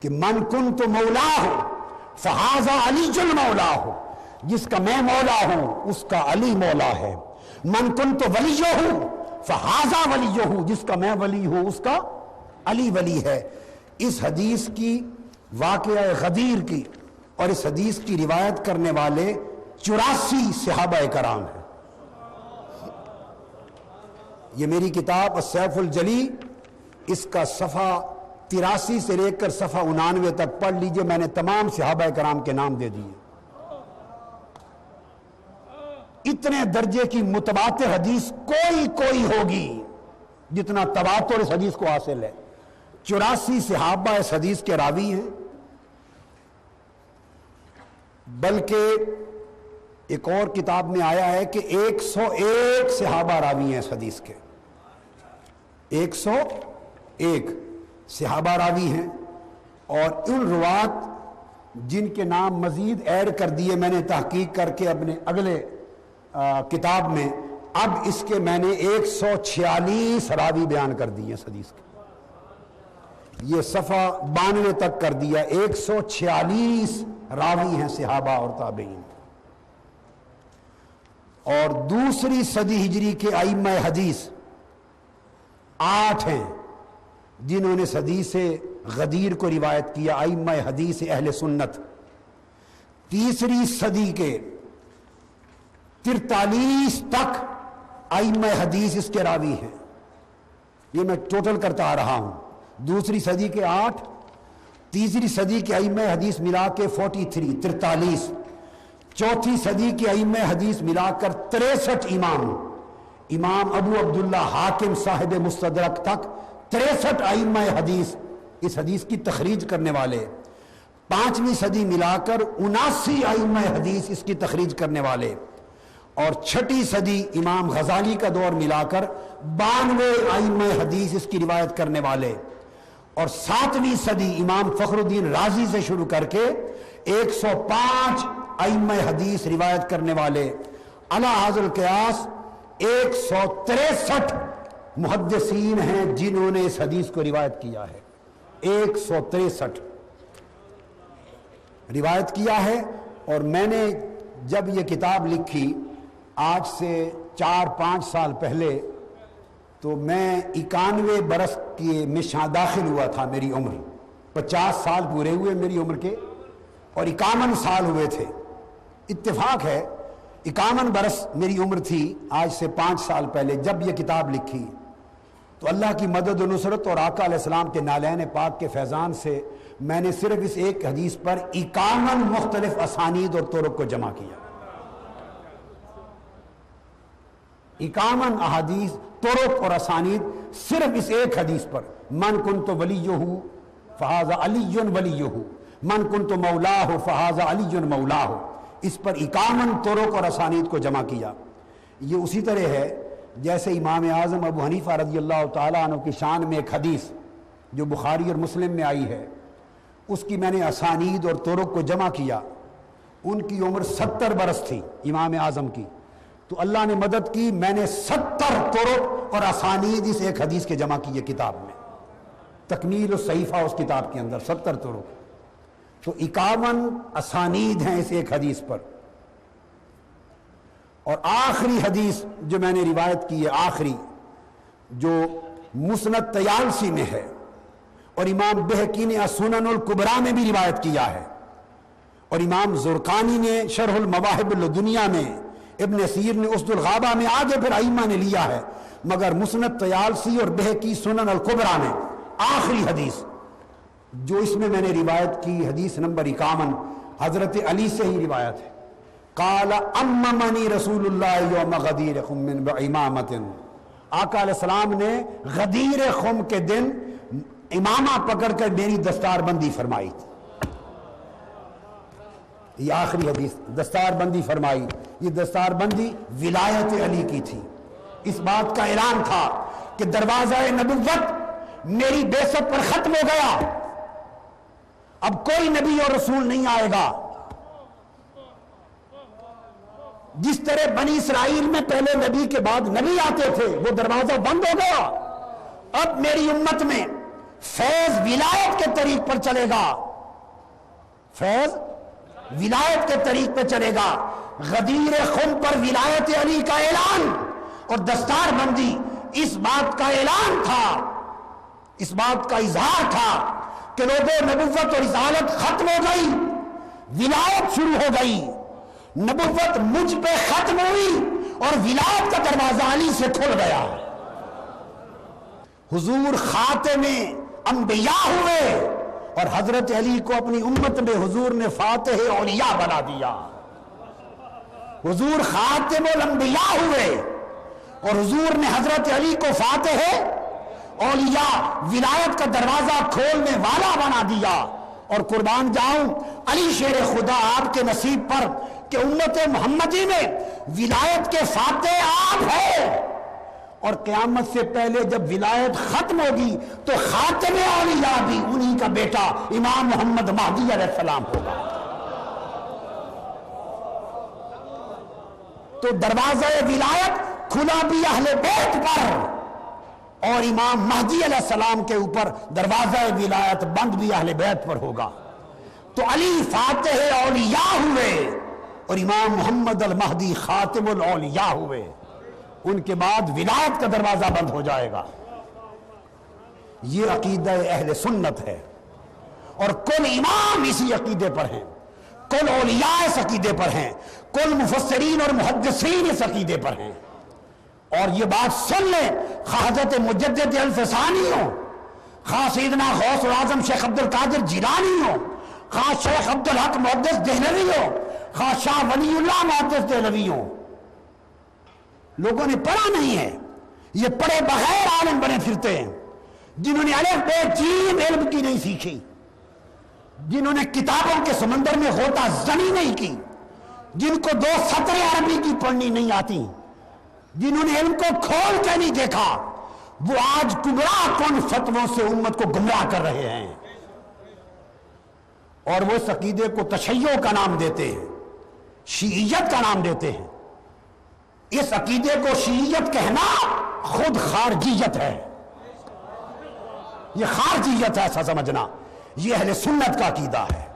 کہ من کنت مولا ہو فہذا علی المولا ہو، جس کا میں مولا ہوں اس کا علی مولا ہے۔ من کنت ولی ہوں فہذا ولی ہوں، جس کا میں ولی ہوں اس کا علی ولی ہے۔ اس حدیث کی واقعہ غدیر کی اور اس حدیث کی روایت کرنے والے 84 صحابہ کرام ہیں۔ یہ میری کتاب السیف الجلی، اس کا صفحہ 83 سے لے کر صفحہ 99 تک پڑھ لیجئے، میں نے تمام صحابہ کرام کے نام دے دیے۔ اتنے درجے کی متواتر حدیث کوئی ہوگی جتنا تواتر اس حدیث کو حاصل ہے۔ 84 صحابہ اس حدیث کے راوی ہیں، بلکہ ایک اور کتاب میں آیا ہے کہ 101 صحابہ راوی ہیں اس حدیث کے۔ 101 صحابہ راوی ہیں، اور ان روات جن کے نام مزید ایڈ کر دیے میں نے تحقیق کر کے اپنے اگلے کتاب میں، اب اس کے میں نے 146 راوی بیان کر دیے اس حدیث کے۔ یہ صفحہ 92 تک کر دیا، 146 راوی ہیں صحابہ اور تابعین۔ اور دوسری صدی ہجری کے ائمہ حدیث 8 ہیں جنہوں نے حدیث غدیر کو روایت کیا، ائمہ حدیث اہل سنت۔ تیسری صدی کے 43 تک ائمہ حدیث اس کے راوی ہیں۔ یہ میں ٹوٹل کرتا آ رہا ہوں، دوسری صدی کے 8، تیسری صدی کے ائمہ حدیث ملا کے 43، چوتھی صدی کے ائمہ حدیث ملا کر 63 امام ابو عبداللہ حاکم صاحب مستدرک تک 63 ائمہ حدیث اس حدیث کی تخریج کرنے والے۔ پانچویں صدی ملا کر 79 ائمہ حدیث اس کی تخریج کرنے والے، اور چھٹی صدی امام غزالی کا دور ملا کر 92 ائمہ حدیث اس کی روایت کرنے والے، اور 7ویں صدی امام فخر الدین رازی سے شروع کر کے 105 ائمہ حدیث روایت کرنے والے۔ علی ھذا القیاس 163 محدثین ہیں جنہوں نے اس حدیث کو روایت کیا ہے، 163 روایت کیا ہے۔ اور میں نے جب یہ کتاب لکھی آج سے 4-5 سال پہلے، تو میں 91 برس کی مشاں داخل ہوا تھا، میری عمر 50 سال پورے ہوئے میری عمر کے، اور 51 سال ہوئے تھے۔ اتفاق ہے 51 برس میری عمر تھی آج سے 5 سال پہلے جب یہ کتاب لکھی، تو اللہ کی مدد و نصرت اور آقا علیہ السلام کے نالین پاک کے فیضان سے میں نے صرف اس ایک حدیث پر 51 مختلف اسانید اور طرق کو جمع کیا۔ 51 احادیث، طرق اور اسانید صرف اس ایک حدیث پر، من کنت ولیہ فہذا علی ولیہ، من کنت مولاہ فہذا علی مولاہ، اس پر 51 طرق اور اسانید کو جمع کیا۔ یہ اسی طرح ہے جیسے امام اعظم ابو حنیفہ رضی اللہ تعالیٰ عنہ کی شان میں ایک حدیث جو بخاری اور مسلم میں آئی ہے، اس کی میں نے اسانید اور طرق کو جمع کیا۔ ان کی عمر 70 برس تھی امام اعظم کی، تو اللہ نے مدد کی، میں نے 70 طرق اور اسانید اس ایک حدیث کے جمع کیے کتاب میں، تکمیل الصحیفہ اس کتاب کے اندر 70 طرق، تو 51 اسانید ہیں اس ایک حدیث پر۔ اور آخری حدیث جو میں نے روایت کی ہے، آخری جو مسند طیالسی میں ہے، اور امام بہقی نے السنن الکبریٰ میں بھی روایت کیا ہے، اور امام زرقانی نے شرح المواہب الدنیا میں، ابن سیر نے اسد الغابہ میں، آگے پھر ائمہ نے لیا ہے، مگر مسند طیالسی اور بہقی سنن الکبریٰ میں آخری حدیث جو اس میں نے روایت کی، حدیث نمبر 51، حضرت علی سے ہی روایت ہے۔ قال اممنی رسول اللہ یوم غدیر خم بعمامۃ، آقا علیہ السلام نے غدیر خم کے دن امامہ پکڑ کر میری دستار بندی فرمائی تھی۔ یہ آخری حدیث، دستار بندی فرمائی، یہ دستار بندی ولایت علی کی تھی۔ اس بات کا اعلان تھا کہ دروازہ نبوت میری بعثت پر ختم ہو گیا، اب کوئی نبی اور رسول نہیں آئے گا۔ جس طرح بنی اسرائیل میں پہلے نبی کے بعد نبی آتے تھے، وہ دروازہ بند ہو گیا۔ اب میری امت میں فیض ولایت کے طریق پر چلے گا، فیض ولایت کے طریق پہ چلے گا۔ غدیر خم پر ولایت علی کا اعلان اور دستار بندی اس بات کا اعلان تھا، اس بات کا اظہار تھا کہ لوگوں نبوت اور رسالت ختم ہو گئی، ولایت شروع ہو گئی، نبوت مجھ پہ ختم ہوئی اور ولایت کا دروازہ علی سے کھل گیا۔ حضور خاتم انبیاء ہوئے اور حضرت علی کو اپنی امت میں حضور نے فاتح اولیاء بنا دیا۔ حضور خاتم الانبیاء ہوئے اور حضور نے حضرت علی کو فاتح اولیاء ولایت کا دروازہ کھولنے والا بنا دیا۔ اور قربان جاؤں علی شیر خدا آپ کے نصیب پر کہ امت محمدی میں ولایت کے فاتح آپ ہیں، اور قیامت سے پہلے جب ولایت ختم ہوگی تو خاتم اولیاء بھی انہی کا بیٹا امام محمد مہدی علیہ السلام ہوگا۔ تو دروازہ ولایت کھلا بھی اہل بیت پر اور امام مہدی علیہ السلام کے اوپر دروازہ ولایت بند بھی اہل بیت پر ہوگا۔ تو علی فاتح اولیاء ہوئے اور امام محمد المہدی خاتم الاولیاء ہوئے، ان کے بعد ولایت کا دروازہ بند ہو جائے گا۔ یہ عقیدہ اہل سنت ہے، اور کل امام اسی عقیدے پر ہیں، کل اولیاء اس عقیدے پر ہیں، کل مفسرین اور محدثین اس عقیدے پر ہیں۔ اور یہ بات سن لیں، خواہ حضرت مجدد الفسانی ہو، خواہ سیدنا غوث العظم شیخ عبد القادر جیلانی ہو، خواہ شیخ عبد الحق محدث دہلوی ہو، خواہ شاہ ولی اللہ محدث دہلوی ہو، لوگوں نے پڑھا نہیں ہے، یہ پڑھے بغیر عالم بنے پھرتے ہیں، جنہوں نے الف بے جیم علم کی نہیں سیکھی، جنہوں نے کتابوں کے سمندر میں غوطہ زنی نہیں کی، جن کو 2 سطریں عربی کی پڑھنی نہیں آتی، جنہوں نے علم کو کھول کے نہیں دیکھا، وہ آج گمراہ کن فتووں سے امت کو گمراہ کر رہے ہیں، اور وہ اس عقیدے کو تشیع کا نام دیتے ہیں، شیعیت کا نام دیتے ہیں۔ اس عقیدے کو شیعیت کہنا خود خارجیت ہے، یہ خارجیت ہے ایسا سمجھنا۔ یہ اہل سنت کا عقیدہ ہے،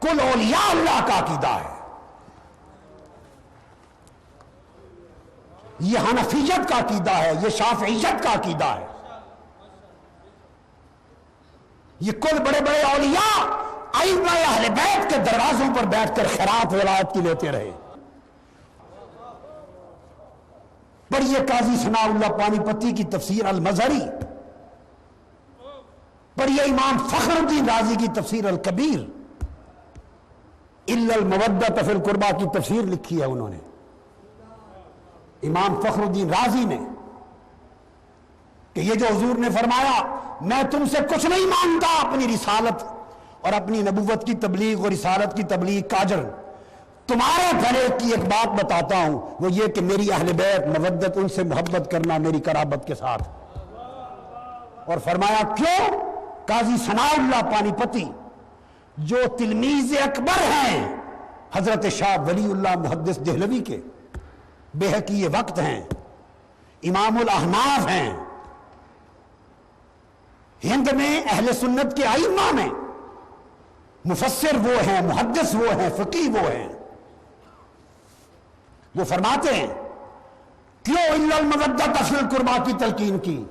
کل اولیاء اللہ کا عقیدہ ہے، یہ حنفیت کا عقیدہ ہے، یہ شافعیت کا عقیدہ ہے۔ یہ کل بڑے بڑے اولیاء ائمہ اہل بیت کے دروازوں پر بیٹھ کر خیرات ولایت کی لیتے رہے۔ پڑھیے قاضی ثناء اللہ پانی پتی کی تفسیر المظہری، پڑھیے امام فخر الدین رازی کی تفسیر الکبیر، الا المودۃ فی القربہ کی تفسیر لکھی ہے انہوں نے، امام فخر الدین رازی نے، کہ یہ جو حضور نے فرمایا میں تم سے کچھ نہیں مانتا اپنی رسالت اور اپنی نبوت کی تبلیغ اور رسالت کی تبلیغ کا اجر، تمہارے بھلے کی ایک بات بتاتا ہوں، وہ یہ کہ میری اہل بیت مودت، ان سے محبت کرنا میری قرابت کے ساتھ۔ اور فرمایا کیوں؟ قاضی ثناء اللہ پانی پتی جو تلمیذ اکبر ہیں حضرت شاہ ولی اللہ محدث دہلوی کے، بہقی وقت ہیں، امام الاحناف ہیں، ہند میں اہل سنت کے ائمہ میں مفسر وہ ہیں، محدث وہ ہیں، فقیہ وہ ہیں، وہ فرماتے ہیں کیوں الا المودۃ فی القربہ کی تلقین کی،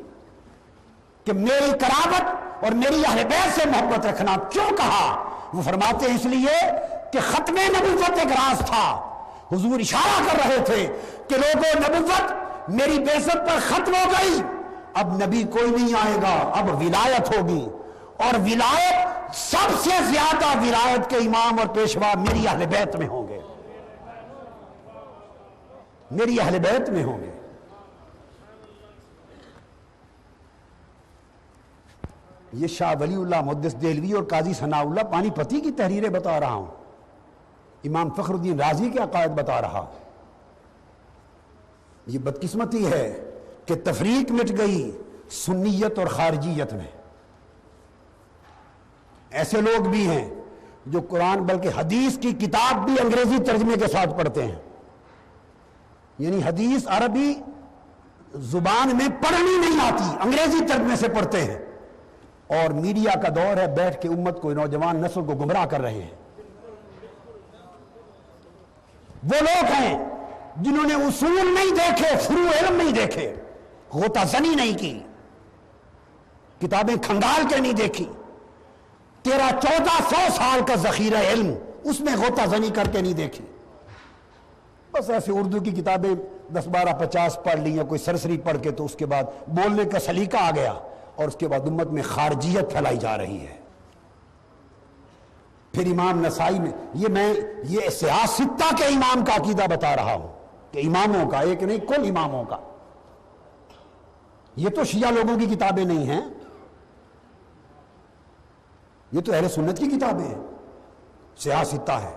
کہ میری قرابت اور میری اہل بیت سے محبت رکھنا کیوں کہا؟ وہ فرماتے ہیں اس لیے کہ ختم نبوت ایک راز تھا، حضور اشارہ کر رہے تھے کہ لوگوں نبوت میری بعثت پر ختم ہو گئی، اب نبی کوئی نہیں آئے گا، اب ولایت ہوگی، اور ولایت سب سے زیادہ ولایت کے امام اور پیشوا میری اہل بیت میں ہوں گے، میری اہل بیت میں ہوں گے۔ یہ شاہ ولی اللہ محدث دہلوی اور قاضی ثناء اللہ پانی پتی کی تحریریں بتا رہا ہوں، امام فخر الدین رازی کے عقائد بتا رہا۔ یہ بدقسمتی ہے کہ تفریق مٹ گئی سنیت اور خارجیت میں۔ ایسے لوگ بھی ہیں جو قرآن بلکہ حدیث کی کتاب بھی انگریزی ترجمے کے ساتھ پڑھتے ہیں، یعنی حدیث عربی زبان میں پڑھنی نہیں آتی، انگریزی ترجمے سے پڑھتے ہیں، اور میڈیا کا دور ہے، بیٹھ کے امت کو، نوجوان نسل کو گمراہ کر رہے ہیں۔ وہ لوگ ہیں جنہوں نے اصول نہیں دیکھے، فروع علم نہیں دیکھے، غوطہ زنی نہیں کی، کتابیں کھنگال کے نہیں دیکھی، 1300-1400 سال کا ذخیرہ علم اس میں غوطہ زنی کر کے نہیں دیکھی، بس ایسے اردو کی کتابیں 10-12-50 پڑھ لی، یا کوئی سرسری پڑھ کے تو اس کے بعد بولنے کا سلیقہ آ گیا، اور اس کے بعد امت میں خارجیت پھیلائی جا رہی ہے۔ پھر امام نسائی میں یہ سیاستہ کے امام کا عقیدہ بتا رہا ہوں کہ اماموں کا، ایک نہیں کل اماموں کا، یہ تو شیعہ لوگوں کی کتابیں نہیں ہیں، یہ تو اہل سنت کی کتابیں ہیں، سیاستہ ہے۔